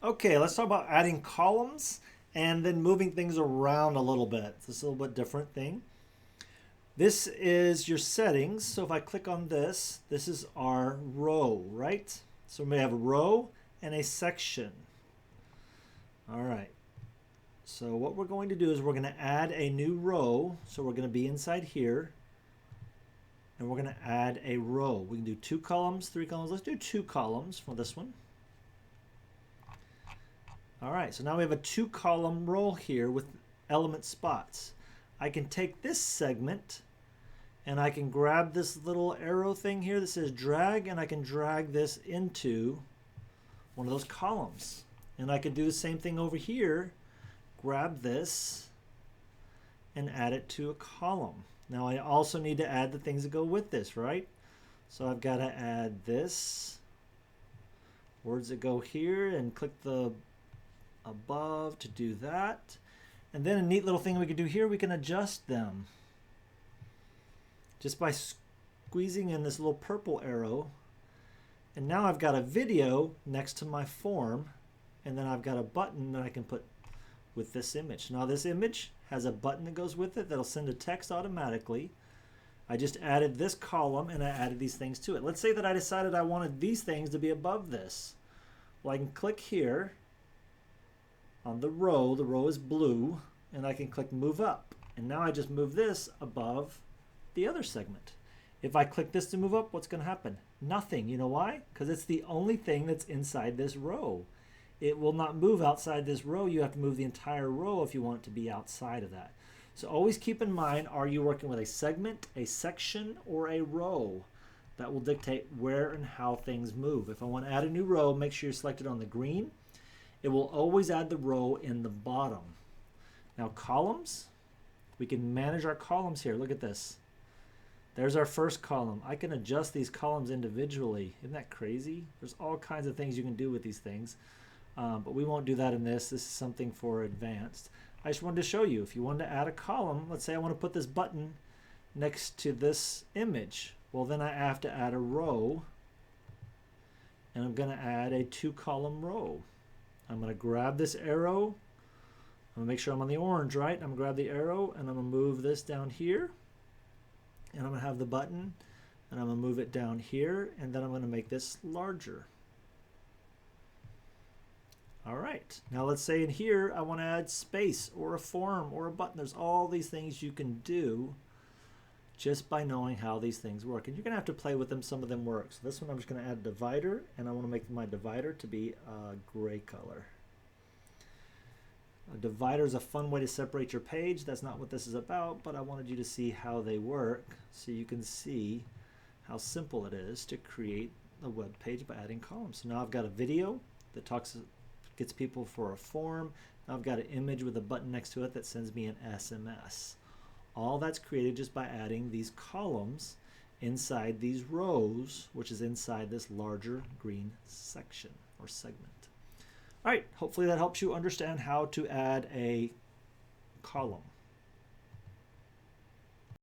Okay, let's talk about adding columns and then moving things around a little bit. This is a little bit different thing. This is your settings. So if I click on this, this is our row, right? So we may have a row and a section. All right. So what we're going to do is we're going to add a new row. So we're going to be inside here. And we're going to add a row. We can do 2 columns, 3 columns. Let's do 2 columns for this one. All right, so now we have a 2-column row here with element spots. I can take this segment and I can grab this little arrow thing here that says drag, and I can drag this into one of those columns. And I can do the same thing over here, grab this and add it to a column. Now I also need to add the things that go with this, right? So I've got to add this, words that go here, and click the above to do that. And then a neat little thing we can do here, we can adjust them just by squeezing in this little purple arrow. And now I've got a video next to my form, and then I've got a button that I can put with this image. Now this image has a button that goes with it that'll send a text automatically. I just added this column and I added these things to it. Let's say that I decided I wanted these things to be above this. Well, I can click here on the row is blue, and I can click move up. And now I just move this above the other segment. If I click this to move up, what's going to happen? Nothing. You know why? Because it's the only thing that's inside this row. It will not move outside this row. You have to move the entire row if you want it to be outside of that. So always keep in mind, are you working with a segment, a section, or a row? That will dictate where and how things move. If I want to add a new row, make sure you're selected on the green. It will always add the row in the bottom. Now columns, we can manage our columns here. Look at this. There's our first column. I can adjust these columns individually. Isn't that crazy? There's all kinds of things you can do with these things. But we won't do that in this. This is something for advanced. I just wanted to show you, if you wanted to add a column, let's say I want to put this button next to this image. Well, then I have to add a row, and I'm going to add a 2-column row. I'm going to grab this arrow. I'm going to make sure I'm on the orange, right? I'm going to grab the arrow, and I'm going to move this down here. And I'm going to have the button, and I'm going to move it down here, and then I'm going to make this larger. All right. Now let's say in here I want to add space or a form or a button. There's all these things you can do just by knowing how these things work. And you're going to have to play with them. Some of them work. So this one I'm just going to add a divider, and I want to make my divider to be a gray color. A divider is a fun way to separate your page. That's not what this is about, but I wanted you to see how they work so you can see how simple it is to create a web page by adding columns. So now I've got a video that gets people for a form. Now I've got an image with a button next to it that sends me an SMS. All that's created just by adding these columns inside these rows, which is inside this larger green section or segment. All right, hopefully that helps you understand how to add a column.